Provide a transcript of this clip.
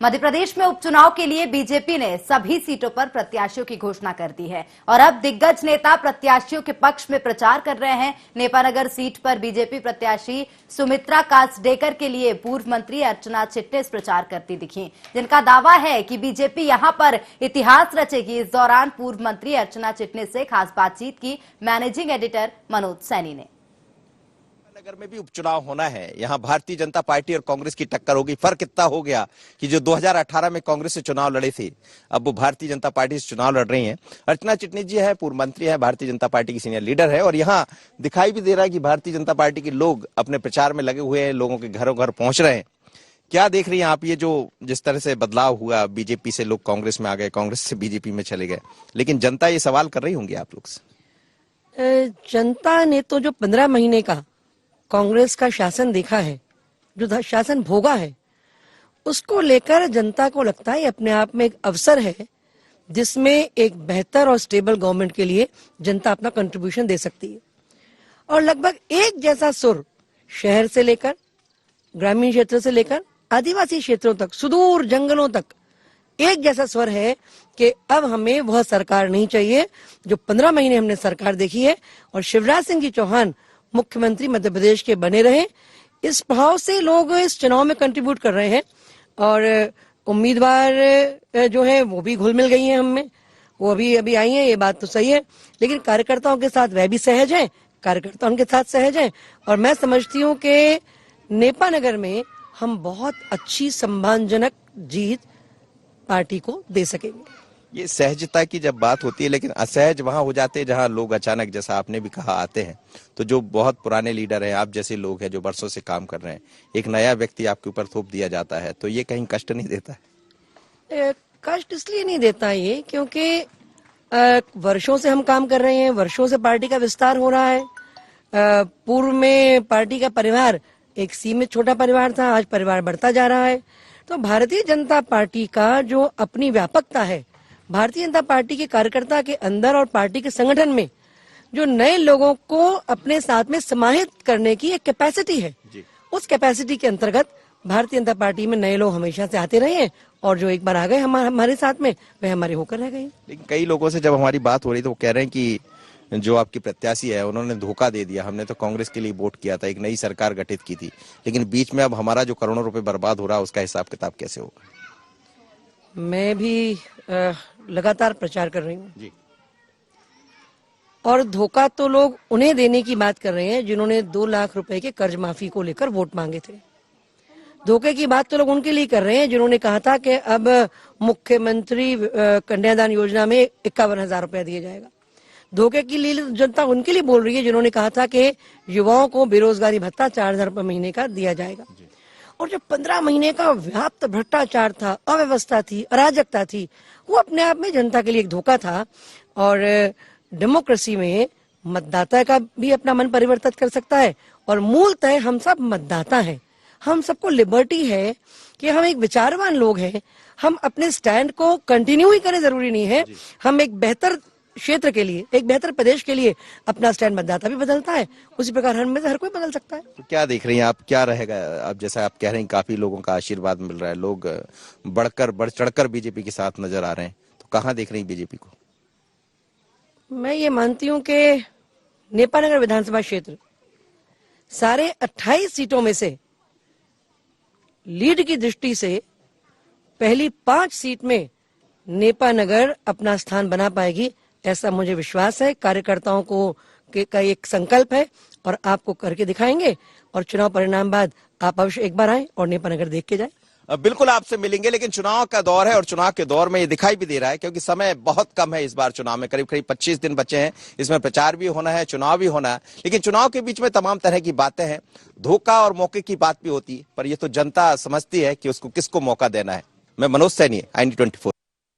मध्य प्रदेश में उपचुनाव के लिए बीजेपी ने सभी सीटों पर प्रत्याशियों की घोषणा कर दी है और अब दिग्गज नेता प्रत्याशियों के पक्ष में प्रचार कर रहे हैं। नेपानगर सीट पर बीजेपी प्रत्याशी सुमित्रा कासडेकर के लिए पूर्व मंत्री अर्चना चिटनिस प्रचार करती दिखी, जिनका दावा है कि बीजेपी यहां पर इतिहास रचेगी। इस दौरान पूर्व मंत्री अर्चना चिटनिस से खास बातचीत की मैनेजिंग एडिटर मनोज सैनी ने। नगर में भी उपचुनाव होना है, यहाँ भारतीय जनता पार्टी और कांग्रेस की टक्कर होगी। फर्क इतना हो गया कि जो 2018 में कांग्रेस से चुनाव लड़े थे, अब वो भारतीय जनता पार्टी से चुनाव लड़ रही हैं। अर्चना चिटनिस जी है, पूर्व मंत्री है, भारतीय जनता पार्टी की सीनियर लीडर है और यहाँ दिखाई भी दे रहा है कि भारतीय जनता पार्टी के लोग अपने प्रचार में लगे हुए हैं, लोगों के घरों घर पहुंच रहे हैं। क्या देख रही हैं आप ये जो जिस तरह से बदलाव हुआ, बीजेपी से लोग कांग्रेस में आ गए, कांग्रेस से बीजेपी में चले गए, लेकिन जनता ये सवाल कर रही होंगी आप लोग से। जनता ने तो जो 15 महीने का कांग्रेस का शासन देखा है, जो शासन भोगा है, उसको लेकर जनता को लगता है अपने आप में एक अवसर है जिसमें एक बेहतर और स्टेबल गवर्नमेंट के लिए जनता अपना कंट्रीब्यूशन दे सकती है। और लगभग एक जैसा सुर शहर से लेकर ग्रामीण क्षेत्र से लेकर आदिवासी क्षेत्रों तक, सुदूर जंगलों तक एक जैसा स्वर है कि अब हमें वह सरकार नहीं चाहिए जो 15 महीने हमने सरकार देखी है और शिवराज सिंह जी चौहान मुख्यमंत्री मध्य प्रदेश के बने रहे। इस भाव से लोग इस चुनाव में कंट्रीब्यूट कर रहे हैं और उम्मीदवार जो है वो भी घुल मिल गई हैं हम में, वो अभी आई हैं, ये बात तो सही है, लेकिन कार्यकर्ताओं के साथ वह भी सहज हैं, कार्यकर्ता उनके साथ सहज हैं और मैं समझती हूँ कि नेपानगर में हम बहुत अच्छी सम्मानजनक जीत पार्टी को दे सकेंगे। ये सहजता की जब बात होती है, लेकिन असहज वहां हो जाते हैं जहां लोग अचानक, जैसा आपने भी कहा, आते हैं। तो जो बहुत पुराने लीडर हैं, आप जैसे लोग हैं जो वर्षों से काम कर रहे हैं, एक नया व्यक्ति आपके ऊपर थोप दिया जाता है, तो ये कहीं कष्ट नहीं देता है? कष्ट इसलिए नहीं देता ये क्योंकि वर्षों से हम काम कर रहे हैं, वर्षों से पार्टी का विस्तार हो रहा है। पूर्व में पार्टी का परिवार एक सीमित छोटा परिवार था, आज परिवार बढ़ता जा रहा है। तो भारतीय जनता पार्टी का जो अपनी व्यापकता है, भारतीय जनता पार्टी के कार्यकर्ता के अंदर और पार्टी के संगठन में जो नए लोगों को अपने साथ में समाहित करने की एक कैपेसिटी है, उस कैपेसिटी के अंतर्गत भारतीय जनता पार्टी में नए लोग हमेशा से आते रहे हैं और जो एक बार आ गए हमारे साथ में, वह हमारे होकर रह गए। लेकिन कई लोगों से जब हमारी बात हो रही तो वो कह रहे हैं कि जो आपकी प्रत्याशी है उन्होंने धोखा दे दिया, हमने तो कांग्रेस के लिए वोट किया था, एक नई सरकार गठित की थी, लेकिन बीच में अब हमारा जो करोड़ों रुपए बर्बाद हो रहा है उसका हिसाब किताब कैसे होगा? मैं भी लगातार प्रचार कर रही हूँ जी। और धोखा तो लोग उन्हें देने की बात कर रहे हैं जिन्होंने 2 लाख रुपए के कर्ज माफी को लेकर वोट मांगे थे। धोखे की बात तो लोग उनके लिए कर रहे हैं जिन्होंने कहा था कि अब मुख्यमंत्री कन्यादान योजना में 51,000 रुपया दिया जाएगा। धोखे की लिए जनता उनके लिए बोल रही है जिन्होंने कहा था कि युवाओं को बेरोजगारी भत्ता 4,000 रुपये महीने का दिया जाएगा। और जो 15 महीने का व्याप्त भ्रष्टाचार था, अव्यवस्था थी, अराजकता थी, वो अपने आप में जनता के लिए एक धोखा था। और डेमोक्रेसी में मतदाता का भी अपना मन परिवर्तित कर सकता है और मूलतः हम सब मतदाता हैं, हम सबको लिबर्टी है कि हम एक विचारवान लोग हैं, हम अपने स्टैंड को कंटिन्यू ही करें, जरूरी नहीं है, हम एक बेहतर क्षेत्र के लिए, एक बेहतर प्रदेश के लिए अपना स्टैंड मतदाता भी बदलता है, उसी प्रकार हम में से हर कोई बदल सकता है। तो क्या देख रही हैं आप, क्या रहेगा अब? जैसा आप कह रहे हैं काफी लोगों का आशीर्वाद मिल रहा है, लोग बढ़ चढ़कर बीजेपी के साथ नजर आ रहे हैं, तो कहाँ देख रही हैं बीजेपी को? मैं ये मानती हूँ कि नेपानगर विधानसभा क्षेत्र सारे 28 सीटों में से लीड की दृष्टि से पहली 5 सीट में नेपानगर अपना स्थान बना पाएगी, ऐसा मुझे विश्वास है। कार्यकर्ताओं को का एक संकल्प है और आपको करके दिखाएंगे और चुनाव परिणाम बाद आप अवश्य एक बार आए और नेपानगर देख के जाए। बिल्कुल आपसे मिलेंगे, लेकिन चुनाव का दौर है और चुनाव के दौर में ये दिखाई भी दे रहा है क्योंकि समय बहुत कम है। इस बार चुनाव में करीब 25 दिन बचे हैं, इसमें प्रचार भी होना है, चुनाव भी होना है, लेकिन चुनाव के बीच में तमाम तरह की बातें हैं, धोखा और मौके की बात भी होती है, पर ये तो जनता समझती है कि उसको किसको मौका देना है। मैं मनोज सैनी, IND24।